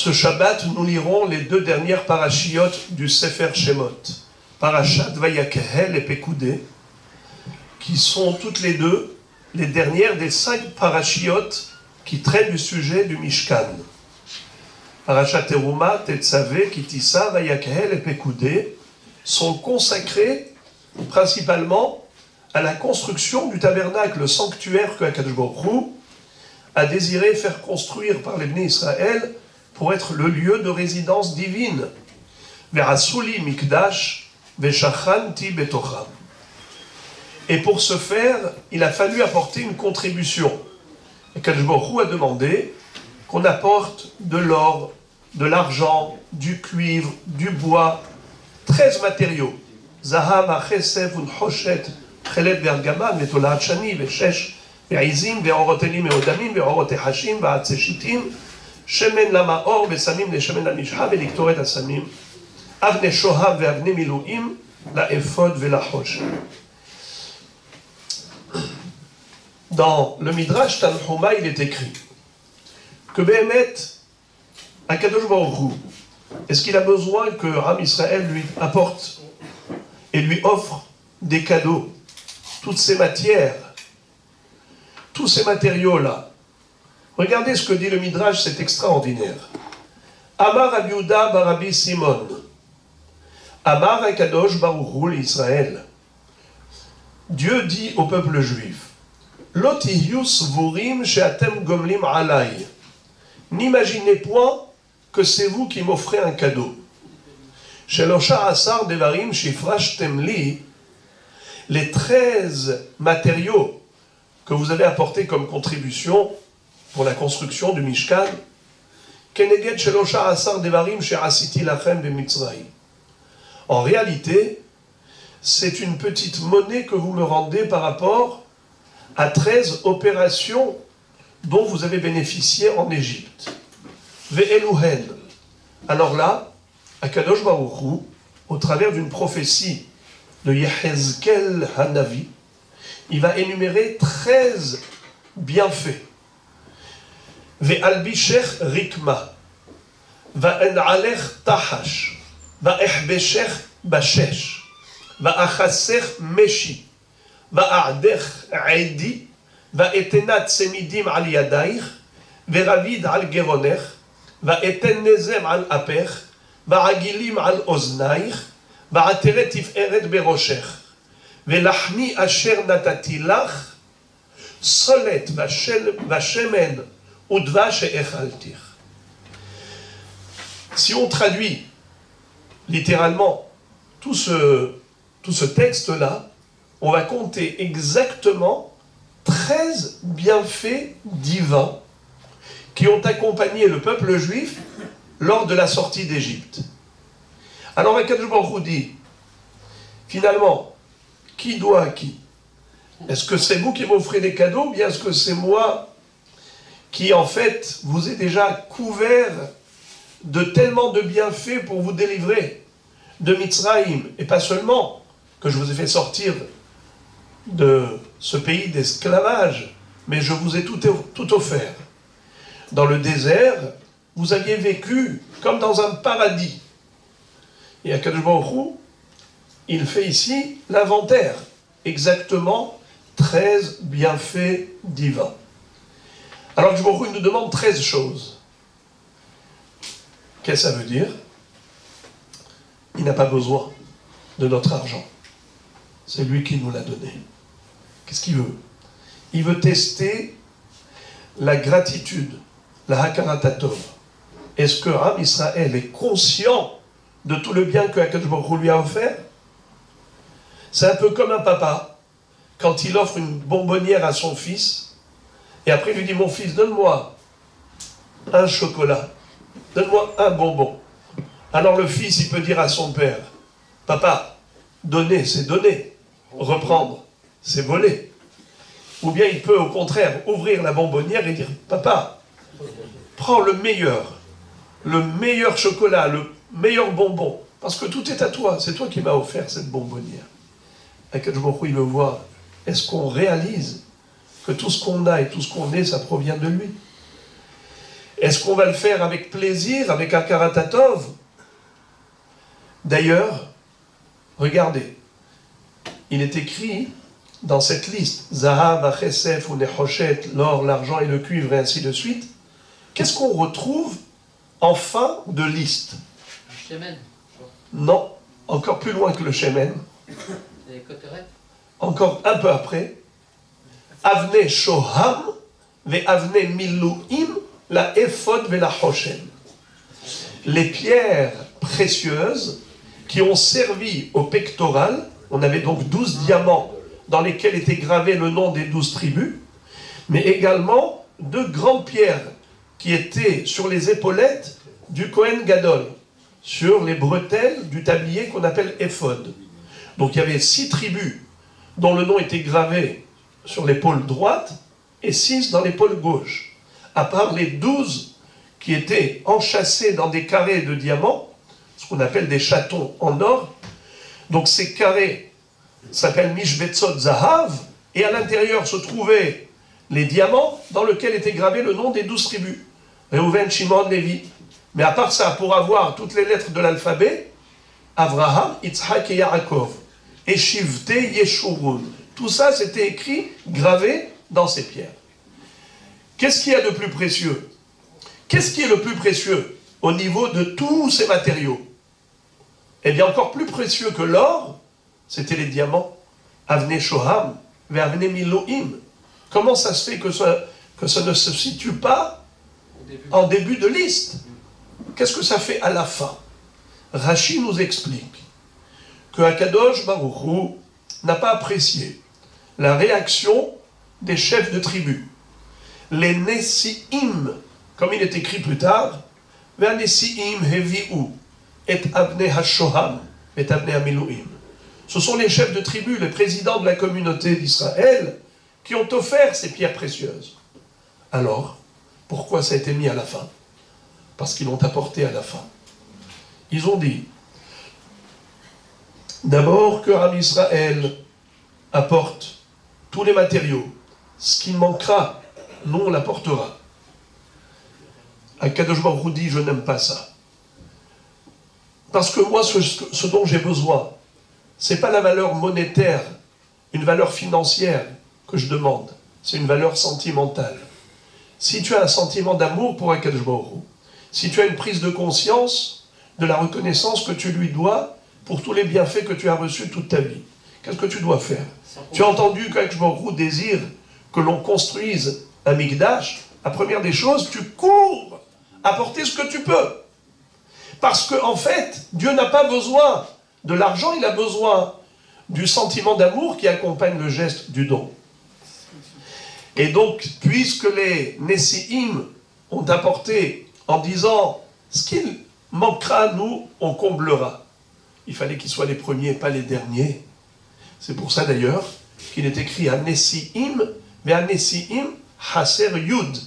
Ce Shabbat, nous lirons les deux dernières parachiotes du Sefer Shemot, Parashat Vayakehel et Pekoudé, qui sont toutes les deux les dernières des 5 parachiotes qui traitent du sujet du Mishkan. Parashat Teruma, Tetzaveh, Kitissa, Vayakehel et Pekoudé sont consacrés principalement à la construction du tabernacle, le sanctuaire que Akadosh Baruch Hu a désiré faire construire par les Bnei Israël pour être le lieu de résidence divine. Verasuli mikdash veshachanti betocham. Et pour ce faire, il a fallu apporter une contribution. Akadosh Baruch Hu a demandé qu'on apporte de l'or, de l'argent, du cuivre, du bois, 13 matériaux. Zaham, chesef, unchoshet, chelet vergaman, vetolat shani, veshesh, ve'izim, ve'orotelim, ve'odamim, ve'orote hashim, ve'atzeshitim, shemen lamaor, ve'samim, ve'shemen lamishha, ve'liktoret asamim, avne shoham, ve'avne miluim, la ephod, ve'lachoshet. Dans le Midrash Tanhuma, il est écrit que Béhémet, Akadosh Baruch Hu, est-ce qu'il a besoin que Ram Israël lui apporte et lui offre des cadeaux, toutes ces matières, tous ces matériaux-là? Regardez ce que dit le Midrash, c'est extraordinaire. Amar Rabbi Yehuda bar Rabbi Simon, Amar Akadosh Baruch Hu l'Israël. Dieu dit au peuple juif, Lotihius vurim she'atem gomlim alay. N'imaginez point que c'est vous qui m'offrez un cadeau. Shelosha asar devarim shifrashtem li. Les 13 matériaux que vous avez apportés comme contribution pour la construction du Mishkan, keneged shelosha asar devarim she'asiti lachem b'Mitzrayim. En réalité, c'est une petite monnaie que vous me rendez par rapport à 13 opérations dont vous avez bénéficié en Égypte. Ve'eluhen. Alors là, Akadosh Baruch Hu, au travers d'une prophétie de Yehezkel Hanavi, il va énumérer 13 bienfaits. Ve'albishech rikma, va'en'alech tahash, va'echbeshech bashesh, va'achasech meshi, Va'adech aidi, va'etenat semidim al yadaich, ve'ravid al geronech, va'eten nezem al apech, va'agilim al oznaich, va'ateret tiferet beroshech, ve'lachmi asher natati lach, solet va'shemen udva she'echaltich. Si on traduit littéralement tout ce texte-là, on va compter exactement 13 bienfaits divins qui ont accompagné le peuple juif lors de la sortie d'Égypte. Alors Akadosh Baruch Hu dit, finalement, qui doit à qui? Est-ce que c'est vous qui m'offrez des cadeaux, ou bien est-ce que c'est moi qui, en fait, vous ai déjà couvert de tellement de bienfaits pour vous délivrer de Mitzrayim, et pas seulement que je vous ai fait sortir de ce pays d'esclavage, mais je vous ai tout offert. Dans le désert, vous aviez vécu comme dans un paradis. Et Akadosh Baruch Hu, il fait ici l'inventaire, exactement 13 bienfaits divins. Alors Akadosh Baruch Hu nous demande 13 choses. Qu'est-ce que ça veut dire? Il n'a pas besoin de notre argent. C'est lui qui nous l'a donné. Qu'est-ce qu'il veut? Il veut tester la gratitude, la hakaratov. Est-ce que Ram Israël est conscient de tout le bien que Akadosh Baruch Hu lui a offert? C'est un peu comme un papa, quand il offre une bonbonnière à son fils, et après il lui dit, mon fils, donne-moi un chocolat, donne-moi un bonbon. Alors le fils, il peut dire à son père, papa, donner, c'est donner. Reprendre, c'est voler. Ou bien il peut au contraire ouvrir la bonbonnière et dire, papa, prends le meilleur chocolat, le meilleur bonbon, parce que tout est à toi, c'est toi qui m'as offert cette bonbonnière. Akadosh Baruch Hu, il veut voir, est-ce qu'on réalise que tout ce qu'on a et tout ce qu'on est, ça provient de lui? Est-ce qu'on va le faire avec plaisir, avec un karatatov? D'ailleurs, regardez, il est écrit dans cette liste, Zahav, Achesef ou Nechoshet, l'or, l'argent et le cuivre, et ainsi de suite. Qu'est-ce qu'on retrouve en fin de liste? Le shemen. Non, encore plus loin que le shemen. Les cotérets. Encore un peu après. Avne shoham ve avne miluim la ephod ve la hoshem. Les pierres précieuses qui ont servi au pectoral. On avait donc 12 diamants dans lesquels était gravé le nom des 12 tribus, mais également 2 grandes pierres qui étaient sur les épaulettes du Kohen Gadol, sur les bretelles du tablier qu'on appelle éphod. Donc il y avait 6 tribus dont le nom était gravé sur l'épaule droite et 6 dans l'épaule gauche, à part les 12 qui étaient enchâssés dans des carrés de diamants, ce qu'on appelle des chatons en or. Donc ces carrés s'appellent Mishbetzot Zahav, et à l'intérieur se trouvaient les diamants dans lesquels était gravé le nom des 12 tribus. Reuven, Shimon, Lévi. Mais à part ça, pour avoir toutes les lettres de l'alphabet, Avraham, Yitzhak et Yaakov. Et Shivte Yeshurun. Tout ça, c'était écrit, gravé dans ces pierres. Qu'est-ce qu'il y a de plus précieux? Qu'est-ce qui est le plus précieux au niveau de tous ces matériaux? Eh bien, encore plus précieux que l'or, c'était les diamants. Avne Shoham, Avne Miloim. Comment ça se fait que ça ne se situe pas en début de liste? Qu'est-ce que ça fait à la fin? Rashi nous explique que Akadosh Baruch Hu n'a pas apprécié la réaction des chefs de tribu. Les Nessi'im, comme il est écrit plus tard, Vers Nessi'im Hevi'u, et Avne HaShoham, et Avne HaMiluim. Ce sont les chefs de tribu, les présidents de la communauté d'Israël, qui ont offert ces pierres précieuses. Alors, pourquoi ça a été mis à la fin? Parce qu'ils l'ont apporté à la fin. Ils ont dit, d'abord que Am Israël apporte tous les matériaux. Ce qui manquera, nous on l'apportera. Akadosh Baruch Hu dit, je n'aime pas ça. Parce que moi, ce dont j'ai besoin, ce n'est pas la valeur monétaire, une valeur financière que je demande. C'est une valeur sentimentale. Si tu as un sentiment d'amour pour Akadosh Baruch Hu, si tu as une prise de conscience de la reconnaissance que tu lui dois pour tous les bienfaits que tu as reçus toute ta vie, qu'est-ce que tu dois faire? Tu as entendu qu'Akadosh Baruch Hu désire que l'on construise un Mikdash. La première des choses, tu cours apporter ce que tu peux. Parce qu'en fait, Dieu n'a pas besoin de l'argent, il a besoin du sentiment d'amour qui accompagne le geste du don. Et donc, puisque les Nessi'im ont apporté en disant ce qu'il manquera, nous, on comblera. Il fallait qu'ils soient les premiers, pas les derniers. C'est pour ça d'ailleurs qu'il est écrit à Nessi'im, mais à Nessi'im, Haser Yud.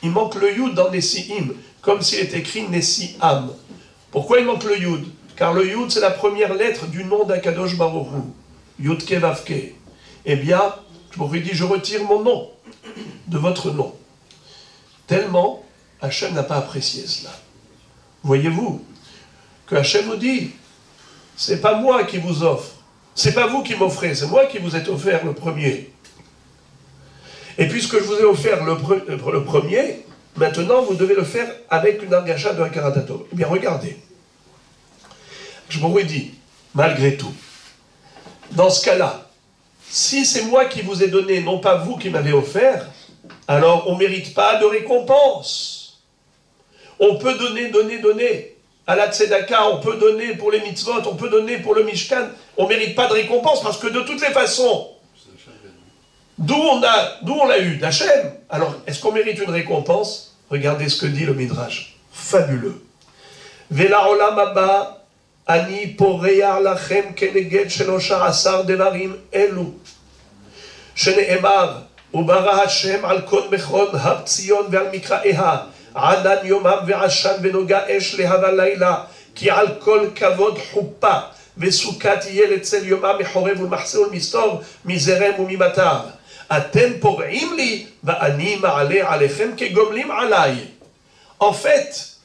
Il manque le Yud dans Nessi'im, comme s'il est écrit Nessi'am. Pourquoi il manque le Yud? Car le Yud, c'est la première lettre du nom d'Akadosh Baruch Hu. Yud Kevavke. Eh bien, je m'aurais dit, je retire mon nom de votre nom. Tellement, Hachem n'a pas apprécié cela. Voyez-vous que Hachem nous dit, c'est pas moi qui vous offre, c'est pas vous qui m'offrez, c'est moi qui vous ai offert le premier. Et puisque je vous ai offert le premier, maintenant vous devez le faire avec une argacha de Hakaratato. Eh bien regardez, je m'aurais dit, malgré tout, dans ce cas-là, si c'est moi qui vous ai donné, non pas vous qui m'avez offert, alors on ne mérite pas de récompense. On peut donner. À la tzedaka, on peut donner pour les mitzvot, on peut donner pour le mishkan. On ne mérite pas de récompense parce que de toutes les façons, d'où on l'a eu? D'Hachem. Alors, est-ce qu'on mérite une récompense? Regardez ce que dit le Midrash. Fabuleux. Vela olam haba, ani poreya lachem keneged shelosha asar devarim elu. Shene'emar, ubara Hashem al kon mechon hab tzion ve'al mikra'eha. עדן יומם ועשן ונוגע אש להבה לילה כי על כל כבוד חופה וסוכה תהיה לצל יומם מחורב ולמחסה ולמסתור מזרם וממטר אתם פורעים לי ואני מעלה עליכם כגומלים עליי. En fait,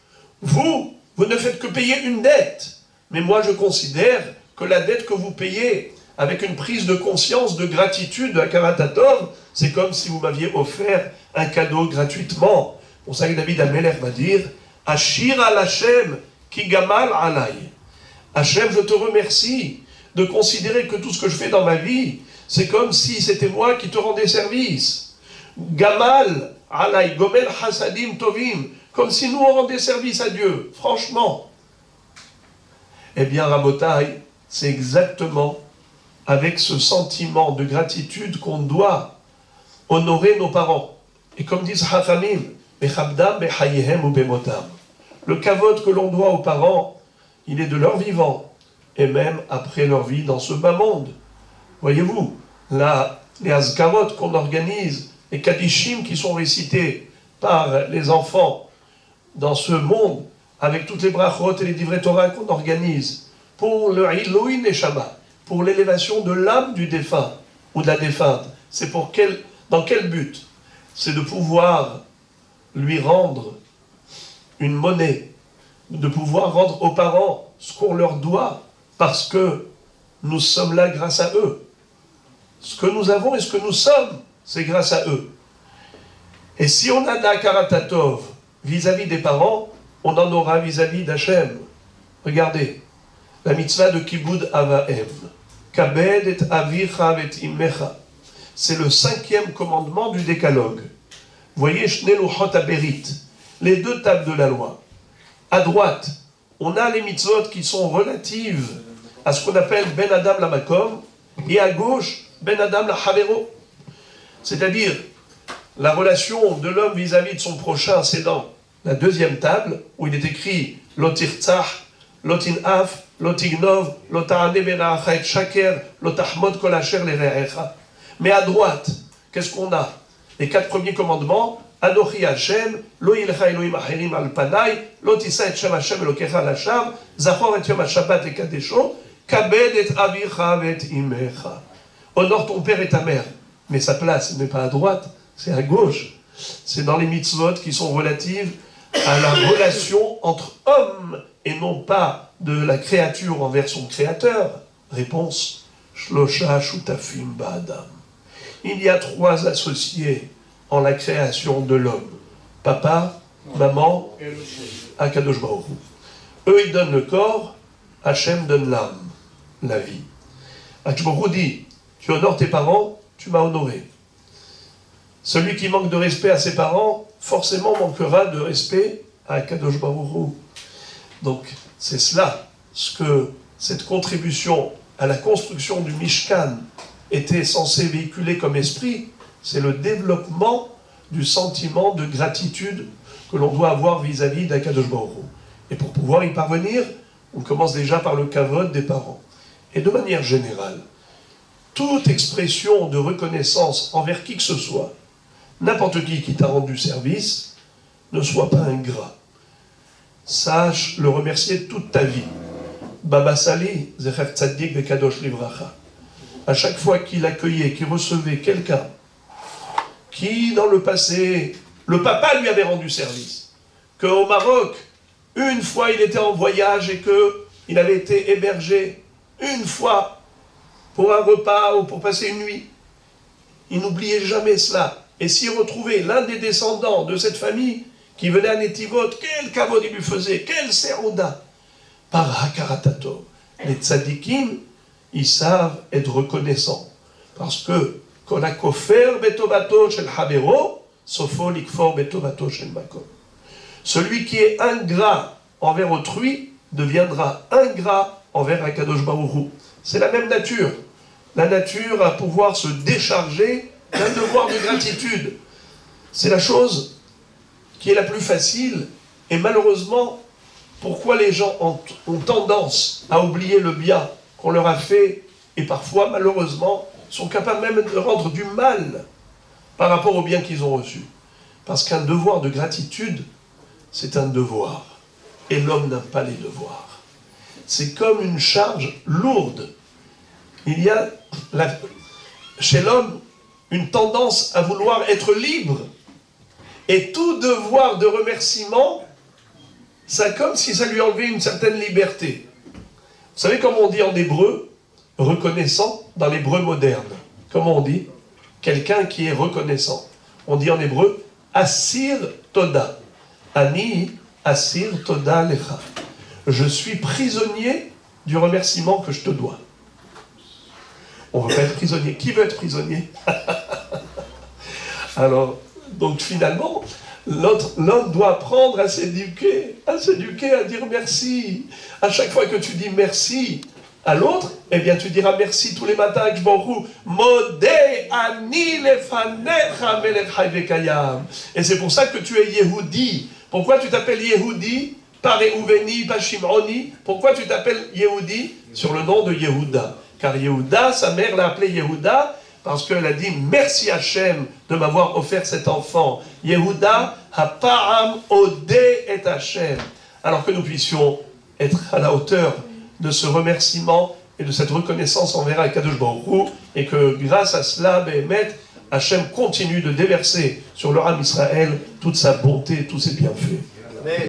vous ne faites que payer une dette. Mais moi, je considère que la dette que vous payez, avec une prise de conscience, de gratitude à Karatatov, c'est comme si vous m'aviez offert un cadeau gratuitement. C'est pour ça que David Ameler va dire « Ashir al Hashem ki gamal alay ». Hachem, je te remercie de considérer que tout ce que je fais dans ma vie, c'est comme si c'était moi qui te rendais service. Gamal alay, gomel hasadim tovim, comme si nous on rendait service à Dieu, franchement. Eh bien, Rabotai, c'est exactement avec ce sentiment de gratitude qu'on doit honorer nos parents. Et comme disent Hachamim, Bechabdam bechayehem ou bemotam. Le kavod que l'on doit aux parents, il est de leur vivant, et même après leur vie dans ce bas monde. Voyez-vous, là, les azkarot qu'on organise, les kadishim qui sont récités par les enfants dans ce monde, avec toutes les brachot et les divrei Torah qu'on organise, pour le Iloi Neshama, pour l'élévation de l'âme du défunt ou de la défunte, c'est dans quel but? C'est de pouvoir lui rendre une monnaie, de pouvoir rendre aux parents ce qu'on leur doit, parce que nous sommes là grâce à eux. Ce que nous avons et ce que nous sommes, c'est grâce à eux. Et si on a d'Akaratatov vis-à-vis des parents, on en aura vis-à-vis d'Hachem. Regardez, la mitzvah de Kibud Avahem. Kabed et avicha et immecha. C'est le 5e commandement du décalogue. Voyez, Shnei Luchot Aberit, les 2 tables de la loi. À droite, on a les mitzvot qui sont relatives à ce qu'on appelle Ben Adam la Makom, et à gauche, Ben Adam la Havero. C'est-à-dire, la relation de l'homme vis-à-vis de son prochain, c'est dans la 2e table, où il est écrit Lotirtzach, Lotinaf, Lotignov, Lota'ane bera'acha et shaker, Lotahmod kol asher lere'echa. Mais à droite, qu'est-ce qu'on a? Les 4 premiers commandements, Anochi Hashem, Lo yilcha Elohim acherim al panai, Lo tisa et shem Hashem Elokecha lasham, Zachor et yom ha-shabbat et kadesho, Kabed et avicha et imecha. Honore ton père et ta mère. Mais sa place n'est pas à droite, c'est à gauche. C'est dans les mitzvot qui sont relatives à la relation entre hommes et non pas de la créature envers son créateur. Réponse, Shlosha Shutafim Ba'adam. Il y a 3 associés en la création de l'homme. Papa, maman, Akadosh Baruch Hu. Eux, ils donnent le corps, Hachem donne l'âme, la vie. Akadosh Baruch Hu dit, tu honores tes parents, tu m'as honoré. Celui qui manque de respect à ses parents, forcément manquera de respect à Akadosh Baruch Hu. Donc, c'est cela, ce que cette contribution à la construction du Mishkan était censée véhiculer comme esprit, c'est le développement du sentiment de gratitude que l'on doit avoir vis-à-vis d'Akadosh Baruch Hu. Et pour pouvoir y parvenir, on commence déjà par le kavod des parents. Et de manière générale, toute expression de reconnaissance envers qui que ce soit, n'importe qui t'a rendu service, ne sois pas ingrat. Sache le remercier toute ta vie. Baba Sali, Zecher Tzaddik Bekadosh Livracha. À chaque fois qu'il accueillait, qu'il recevait quelqu'un qui, dans le passé, le papa lui avait rendu service, qu'au Maroc, une fois il était en voyage et qu'il avait été hébergé une fois pour un repas ou pour passer une nuit, il n'oubliait jamais cela. Et s'il retrouvait l'un des descendants de cette famille qui venait à Netivot, quel kavod il lui faisait, quel serouda, par Hakaratato. Les tzadikim, ils savent être reconnaissants. Parce que, kol hakofer betovato shel havero, sofo likfor betovato shel makom. Celui qui est ingrat envers autrui deviendra ingrat envers Akadosh Baruch Hu. C'est la même nature. La nature à pouvoir se décharger d'un devoir de gratitude. C'est la chose qui est la plus facile. Et malheureusement, pourquoi les gens ont tendance à oublier le bien qu'on leur a fait, et parfois, malheureusement, sont capables même de rendre du mal par rapport au bien qu'ils ont reçu. Parce qu'un devoir de gratitude, c'est un devoir. Et l'homme n'a pas les devoirs. C'est comme une charge lourde. Il y a chez l'homme une tendance à vouloir être libre. Et tout devoir de remerciement, c'est comme si ça lui enlevait une certaine liberté. Vous savez comment on dit en hébreu reconnaissant dans l'hébreu moderne? Comment on dit? Quelqu'un qui est reconnaissant. On dit en hébreu Asir Toda. Ani Asir Toda Lecha. Je suis prisonnier du remerciement que je te dois. On ne veut pas être prisonnier. Qui veut être prisonnier? Alors, donc finalement, l'homme doit apprendre à s'éduquer, à dire merci. À chaque fois que tu dis merci à l'autre, eh bien tu diras merci tous les matins avec Jborou. Modé ani lefanecha melech chai vekayam. Et c'est pour ça que tu es Yehudi. Pourquoi tu t'appelles Yehudi? Pas Réouveni, pas Shimoni. Pourquoi tu t'appelles Yehudi? Sur le nom de Yehuda. Car Yehuda, sa mère l'a appelé Yehuda parce qu'elle a dit merci Hachem de m'avoir offert cet enfant. Yehuda, hapa'am odé et Hachem. Alors que nous puissions être à la hauteur de ce remerciement et de cette reconnaissance envers Akadosh Baruch Hu, et que grâce à cela, Béhémet, Hachem continue de déverser sur le Ham Israël toute sa bonté, tous ses bienfaits.